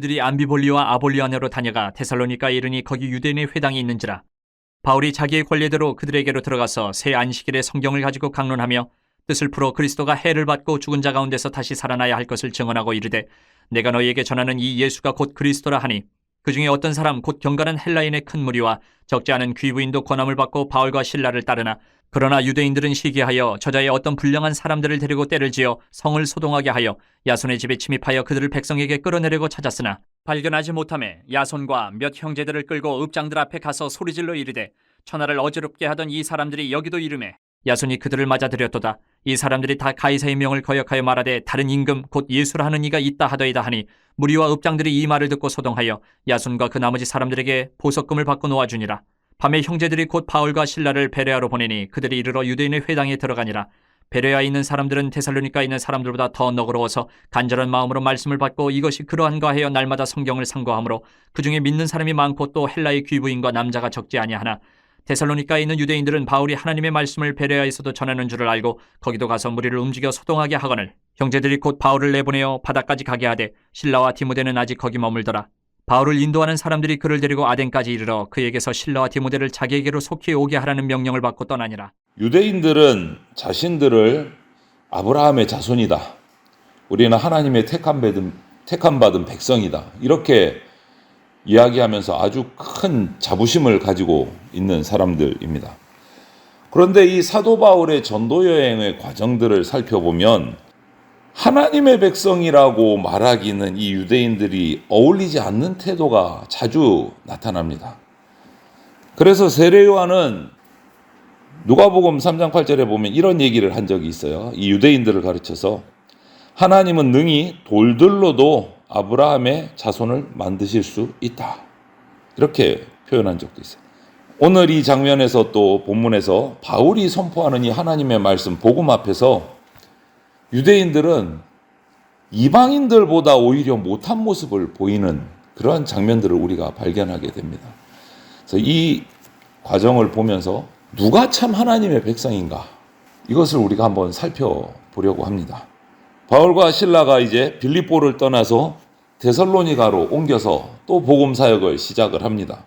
그들이 암비볼리와 아볼리아네로 다녀가 데살로니가에 이르니 거기 유대인의 회당이 있는지라. 바울이 자기의 권리대로 그들에게로 들어가서 새 안식일에 성경을 가지고 강론하며 뜻을 풀어 그리스도가 해를 받고 죽은 자 가운데서 다시 살아나야 할 것을 증언하고 이르되, 내가 너희에게 전하는 이 예수가 곧 그리스도라 하니, 그 중에 어떤 사람 곧 경건한 헬라인의 큰 무리와 적지 않은 귀부인도 권함을 받고 바울과 실라를 따르나, 그러나 유대인들은 시기하여 저자의 어떤 불량한 사람들을 데리고 때를 지어 성을 소동하게 하여 야손의 집에 침입하여 그들을 백성에게 끌어내려고 찾았으나 발견하지 못하매 야손과 몇 형제들을 끌고 읍장들 앞에 가서 소리질러 이르되, 천하를 어지럽게 하던 이 사람들이 여기도 이르매 야손이 그들을 맞아들였도다. 이 사람들이 다 가이사의 명을 거역하여 말하되 다른 임금 곧 예수라 하는 이가 있다 하더이다 하니, 무리와 읍장들이 이 말을 듣고 소동하여 야손과 그 나머지 사람들에게 보석금을 받고 놓아주니라. 밤에 형제들이 곧 바울과 실라를 베레아로 보내니 그들이 이르러 유대인의 회당에 들어가니라. 베레아에 있는 사람들은 데살로니가에 있는 사람들보다 더 너그러워서 간절한 마음으로 말씀을 받고 이것이 그러한가 하여 날마다 성경을 상고하므로 그 중에 믿는 사람이 많고 또 헬라의 귀부인과 남자가 적지 아니하나, 데살로니가에 있는 유대인들은 바울이 하나님의 말씀을 베레아에서도 전하는 줄을 알고 거기도 가서 무리를 움직여 소동하게 하거늘 형제들이 곧 바울을 내보내어 바다까지 가게 하되 실라와 디모데는 아직 거기 머물더라. 바울을 인도하는 사람들이 그를 데리고 아덴까지 이르러 그에게서 실라와 디모데를 자기에게로 속히 오게 하라는 명령을 받고 떠나니라. 유대인들은 자신들을 아브라함의 자손이다, 우리는 하나님의 택함받은 백성이다, 이렇게 이야기하면서 아주 큰 자부심을 가지고 있는 사람들입니다. 그런데 이 사도 바울의 전도 여행의 과정들을 살펴보면 하나님의 백성이라고 말하기는 이 유대인들이 어울리지 않는 태도가 자주 나타납니다. 그래서 세례 요한은 누가복음 3장 8절에 보면 이런 얘기를 한 적이 있어요. 이 유대인들을 가르쳐서 하나님은 능히 돌들로도 아브라함의 자손을 만드실 수 있다, 이렇게 표현한 적도 있어요. 오늘 이 장면에서 또 본문에서 바울이 선포하는 이 하나님의 말씀 복음 앞에서 유대인들은 이방인들보다 오히려 못한 모습을 보이는 그러한 장면들을 우리가 발견하게 됩니다. 그래서 이 과정을 보면서 누가 참 하나님의 백성인가, 이것을 우리가 한번 살펴보려고 합니다. 바울과 실라가 이제 빌립보를 떠나서 데살로니가로 옮겨서 또 복음 사역을 시작을 합니다.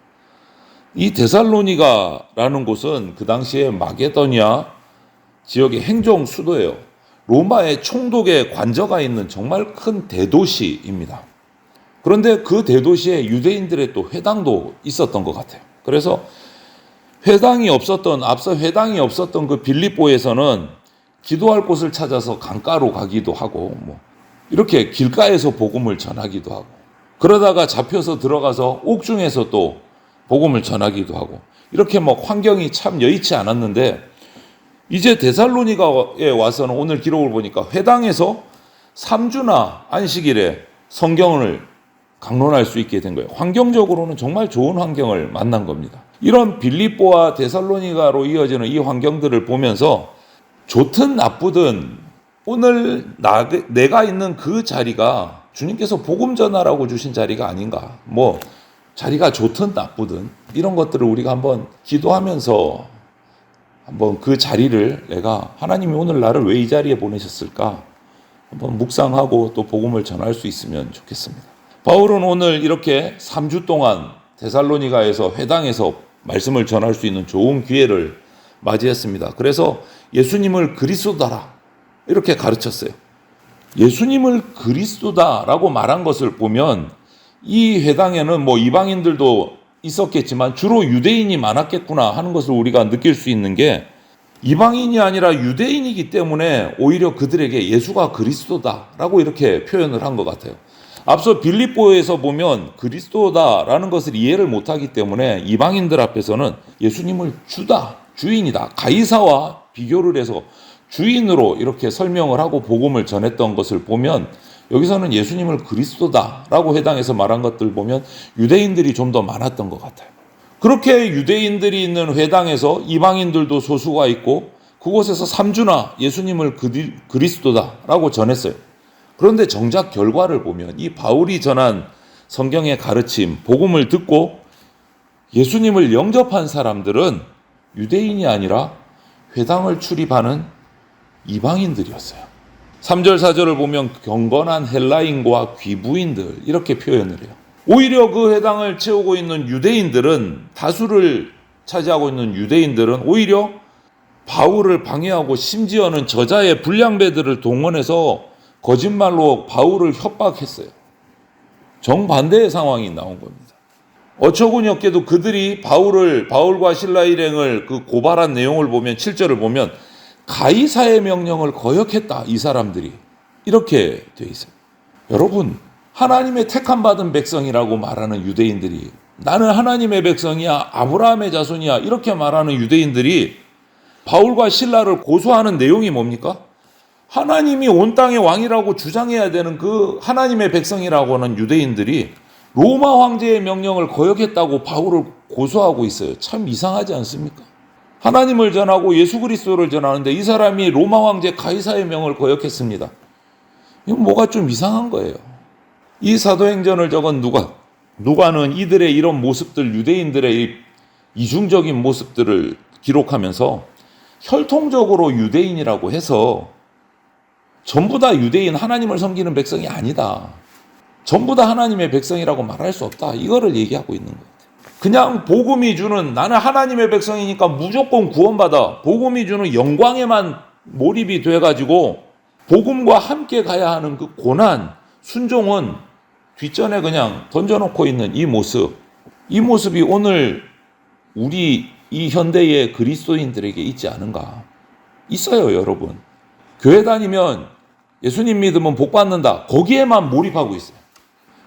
이 데살로니가라는 곳은 그 당시에 마게도니아 지역의 행정 수도예요. 로마의 총독의 관저가 있는 정말 큰 대도시입니다. 그런데 그 대도시에 유대인들의 또 회당도 있었던 것 같아요. 그래서 앞서 회당이 없었던 그 빌립보에서는 기도할 곳을 찾아서 강가로 가기도 하고, 이렇게 길가에서 복음을 전하기도 하고, 그러다가 잡혀서 들어가서 옥중에서 또 복음을 전하기도 하고, 이렇게 환경이 참 여의치 않았는데, 이제 데살로니가에 와서는 오늘 기록을 보니까 회당에서 3주나 안식일에 성경을 강론할 수 있게 된 거예요. 환경적으로는 정말 좋은 환경을 만난 겁니다. 이런 빌립보와 데살로니가로 이어지는 이 환경들을 보면서 좋든 나쁘든 오늘 내가 있는 그 자리가 주님께서 복음 전하라고 주신 자리가 아닌가, 자리가 좋든 나쁘든 이런 것들을 우리가 한번 기도하면서 한번 그 자리를 내가 하나님이 오늘 나를 왜 이 자리에 보내셨을까 한번 묵상하고 또 복음을 전할 수 있으면 좋겠습니다. 바울은 오늘 이렇게 3주 동안 데살로니가에서 회당에서 말씀을 전할 수 있는 좋은 기회를 맞이했습니다. 그래서 예수님을 그리스도다라 이렇게 가르쳤어요. 예수님을 그리스도다라고 말한 것을 보면 이 회당에는 이방인들도 있었겠지만 주로 유대인이 많았겠구나 하는 것을 우리가 느낄 수 있는 게, 이방인이 아니라 유대인이기 때문에 오히려 그들에게 예수가 그리스도다라고 이렇게 표현을 한 것 같아요. 앞서 빌립보에서 보면 그리스도다라는 것을 이해를 못하기 때문에 이방인들 앞에서는 예수님을 주인이다, 가이사와 비교를 해서 주인으로 이렇게 설명을 하고 복음을 전했던 것을 보면, 여기서는 예수님을 그리스도다라고 해당해서 말한 것들 보면 유대인들이 좀 더 많았던 것 같아요. 그렇게 유대인들이 있는 회당에서 이방인들도 소수가 있고 그곳에서 3주나 예수님을 그리스도다라고 전했어요. 그런데 정작 결과를 보면 이 바울이 전한 성경의 가르침, 복음을 듣고 예수님을 영접한 사람들은 유대인이 아니라 회당을 출입하는 이방인들이었어요. 3절 4절을 보면 경건한 헬라인과 귀부인들 이렇게 표현을 해요. 오히려 그 회당을 채우고 있는 유대인들은, 다수를 차지하고 있는 유대인들은 오히려 바울을 방해하고 심지어는 저자의 불량배들을 동원해서 거짓말로 바울을 협박했어요. 정반대의 상황이 나온 겁니다. 어처구니 없게도 그들이 바울과 실라 일행을 그 고발한 내용을 보면 7절을 보면 가이사의 명령을 거역했다, 이 사람들이. 이렇게 돼 있어요. 여러분, 하나님의 택함 받은 백성이라고 말하는 유대인들이, 나는 하나님의 백성이야, 아브라함의 자손이야, 이렇게 말하는 유대인들이 바울과 실라를 고소하는 내용이 뭡니까? 하나님이 온 땅의 왕이라고 주장해야 되는 그 하나님의 백성이라고 하는 유대인들이 로마 황제의 명령을 거역했다고 바울을 고소하고 있어요. 참 이상하지 않습니까? 하나님을 전하고 예수 그리스도를 전하는데 이 사람이 로마 황제 가이사의 명을 거역했습니다. 이건 뭐가 좀 이상한 거예요. 이 사도행전을 적은 누가는 이들의 이런 모습들, 유대인들의 이중적인 모습들을 기록하면서 혈통적으로 유대인이라고 해서 전부 다 유대인, 하나님을 섬기는 백성이 아니다, 전부 다 하나님의 백성이라고 말할 수 없다, 이거를 얘기하고 있는 거예요. 그냥 복음이 주는, 나는 하나님의 백성이니까 무조건 구원받아, 복음이 주는 영광에만 몰입이 돼가지고 복음과 함께 가야 하는 그 고난, 순종은 뒷전에 그냥 던져놓고 있는 이 모습이 오늘 우리 이 현대의 그리스도인들에게 있지 않은가? 있어요, 여러분. 교회 다니면 예수님 믿으면 복 받는다, 거기에만 몰입하고 있어요.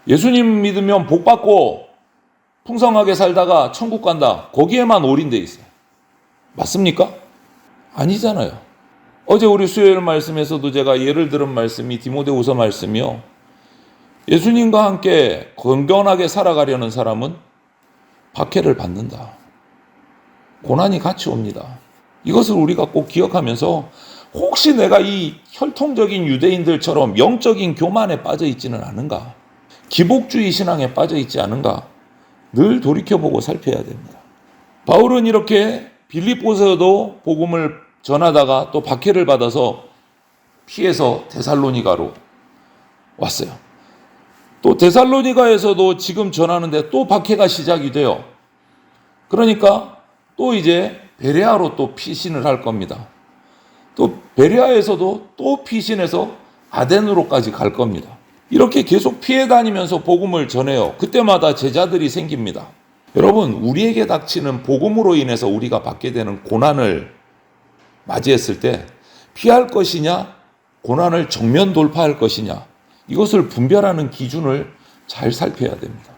예수님 믿으면 복 받고 풍성하게 살다가 천국 간다, 거기에만 올인돼 있어요. 맞습니까? 아니잖아요. 어제 우리 수요일 말씀에서도 제가 예를 들은 말씀이 디모데후서 말씀이요. 예수님과 함께 건강하게 살아가려는 사람은 박해를 받는다, 고난이 같이 옵니다. 이것을 우리가 꼭 기억하면서 혹시 내가 이 혈통적인 유대인들처럼 영적인 교만에 빠져 있지는 않은가, 기복주의 신앙에 빠져 있지 않은가, 늘 돌이켜보고 살펴야 됩니다. 바울은 이렇게 빌립보서도 복음을 전하다가 또 박해를 받아서 피해서 데살로니가로 왔어요. 또 데살로니가에서도 지금 전하는데 또 박해가 시작이 돼요. 그러니까 또 이제 베레아로 또 피신을 할 겁니다. 또 베레아에서도 또 피신해서 아덴으로까지 갈 겁니다. 이렇게 계속 피해 다니면서 복음을 전해요. 그때마다 제자들이 생깁니다. 여러분, 우리에게 닥치는 복음으로 인해서 우리가 받게 되는 고난을 맞이했을 때 피할 것이냐, 고난을 정면 돌파할 것이냐, 이것을 분별하는 기준을 잘 살펴야 됩니다.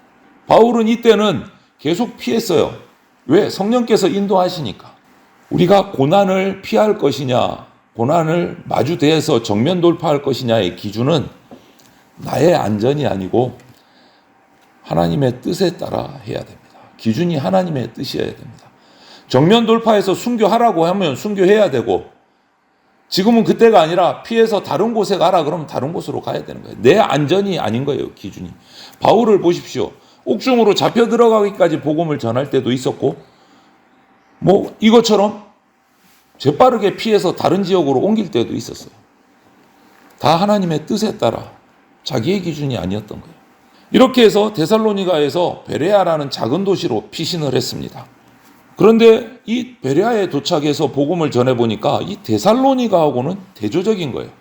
바울은 이때는 계속 피했어요. 왜? 성령께서 인도하시니까. 우리가 고난을 피할 것이냐, 고난을 마주대해서 정면 돌파할 것이냐의 기준은 나의 안전이 아니고 하나님의 뜻에 따라 해야 됩니다. 기준이 하나님의 뜻이어야 됩니다. 정면 돌파해서 순교하라고 하면 순교해야 되고, 지금은 그때가 아니라 피해서 다른 곳에 가라 그러면 다른 곳으로 가야 되는 거예요. 내 안전이 아닌 거예요, 기준이. 바울을 보십시오. 옥중으로 잡혀 들어가기까지 복음을 전할 때도 있었고, 이것처럼 재빠르게 피해서 다른 지역으로 옮길 때도 있었어요. 다 하나님의 뜻에 따라, 자기의 기준이 아니었던 거예요. 이렇게 해서 데살로니가에서 베레아라는 작은 도시로 피신을 했습니다. 그런데 이 베레아에 도착해서 복음을 전해보니까 이 데살로니가하고는 대조적인 거예요.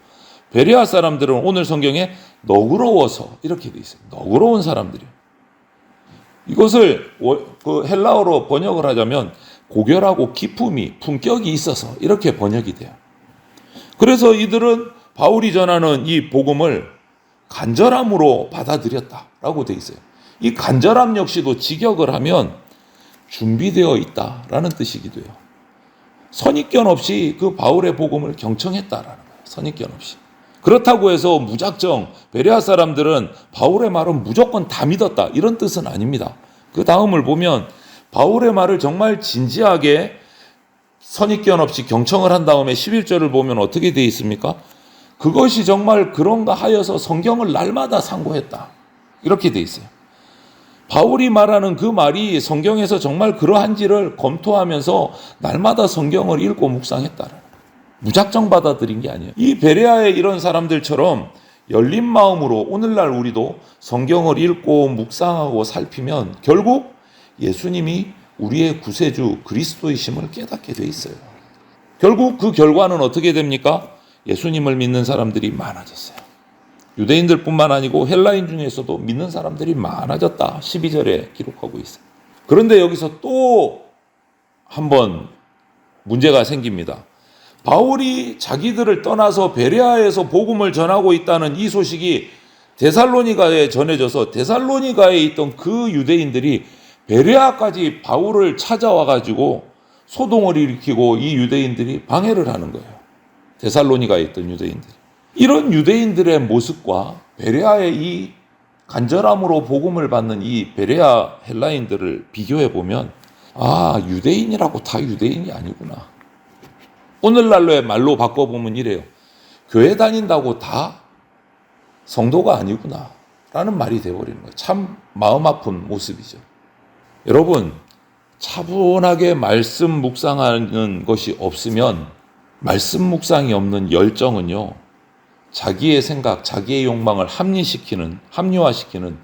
베레아 사람들은 오늘 성경에 너그러워서 이렇게 돼 있어요. 너그러운 사람들이에요. 이것을 헬라어로 번역을 하자면 고결하고 기품이, 품격이 있어서 이렇게 번역이 돼요. 그래서 이들은 바울이 전하는 이 복음을 간절함으로 받아들였다라고 돼 있어요. 이 간절함 역시도 직역을 하면 준비되어 있다라는 뜻이기도 해요. 선입견 없이 그 바울의 복음을 경청했다라는 거예요. 선입견 없이. 그렇다고 해서 무작정 베레아 사람들은 바울의 말은 무조건 다 믿었다, 이런 뜻은 아닙니다. 그 다음을 보면 바울의 말을 정말 진지하게 선입견 없이 경청을 한 다음에 11절을 보면 어떻게 되어 있습니까? 그것이 정말 그런가 하여서 성경을 날마다 상고했다, 이렇게 되어 있어요. 바울이 말하는 그 말이 성경에서 정말 그러한지를 검토하면서 날마다 성경을 읽고 묵상했다. 무작정 받아들인 게 아니에요. 이 베레아의 이런 사람들처럼 열린 마음으로 오늘날 우리도 성경을 읽고 묵상하고 살피면 결국 예수님이 우리의 구세주 그리스도이심을 깨닫게 돼 있어요. 결국 그 결과는 어떻게 됩니까? 예수님을 믿는 사람들이 많아졌어요. 유대인들뿐만 아니고 헬라인 중에서도 믿는 사람들이 많아졌다. 12절에 기록하고 있어요. 그런데 여기서 또 한번 문제가 생깁니다. 바울이 자기들을 떠나서 베레아에서 복음을 전하고 있다는 이 소식이 데살로니가에 전해져서 데살로니가에 있던 그 유대인들이 베레아까지 바울을 찾아와 가지고 소동을 일으키고 이 유대인들이 방해를 하는 거예요. 데살로니가에 있던 유대인들이. 이런 유대인들의 모습과 베레아의 이 간절함으로 복음을 받는 이 베레아 헬라인들을 비교해 보면 유대인이라고 다 유대인이 아니구나. 오늘날로의 말로 바꿔보면 이래요. 교회 다닌다고 다 성도가 아니구나 라는 말이 되어버리는 거예요. 참 마음 아픈 모습이죠. 여러분, 차분하게 말씀 묵상하는 것이 없으면 말씀 묵상이 없는 열정은요, 자기의 생각, 자기의 욕망을 합리화시키는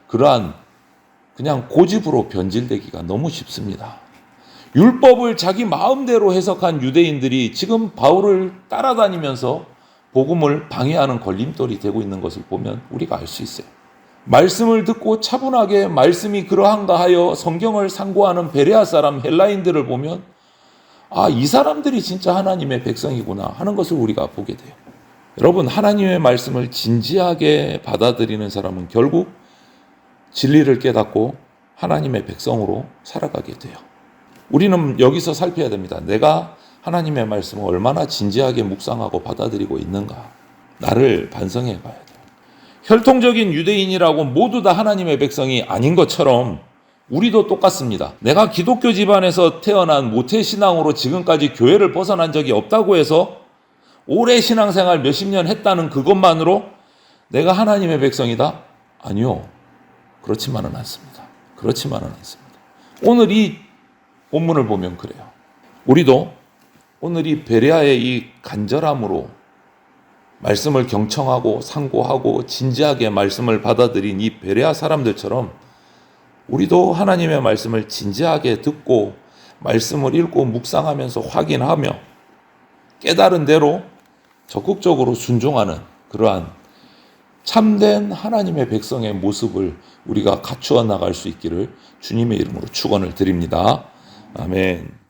그러한 그냥 고집으로 변질되기가 너무 쉽습니다. 율법을 자기 마음대로 해석한 유대인들이 지금 바울을 따라다니면서 복음을 방해하는 걸림돌이 되고 있는 것을 보면 우리가 알 수 있어요. 말씀을 듣고 차분하게 말씀이 그러한가 하여 성경을 상고하는 베레아 사람 헬라인들을 보면 이 사람들이 진짜 하나님의 백성이구나 하는 것을 우리가 보게 돼요. 여러분, 하나님의 말씀을 진지하게 받아들이는 사람은 결국 진리를 깨닫고 하나님의 백성으로 살아가게 돼요. 우리는 여기서 살펴야 됩니다. 내가 하나님의 말씀을 얼마나 진지하게 묵상하고 받아들이고 있는가. 나를 반성해 봐야 돼요. 혈통적인 유대인이라고 모두 다 하나님의 백성이 아닌 것처럼 우리도 똑같습니다. 내가 기독교 집안에서 태어난 모태신앙으로 지금까지 교회를 벗어난 적이 없다고 해서 오래 신앙생활 몇십 년 했다는 그것만으로 내가 하나님의 백성이다? 아니요. 그렇지만은 않습니다. 오늘 이 본문을 보면 그래요. 우리도 오늘 이 베레아의 이 간절함으로 말씀을 경청하고 상고하고 진지하게 말씀을 받아들인 이 베레아 사람들처럼 우리도 하나님의 말씀을 진지하게 듣고 말씀을 읽고 묵상하면서 확인하며 깨달은 대로 적극적으로 순종하는 그러한 참된 하나님의 백성의 모습을 우리가 갖추어 나갈 수 있기를 주님의 이름으로 축원을 드립니다. 아멘.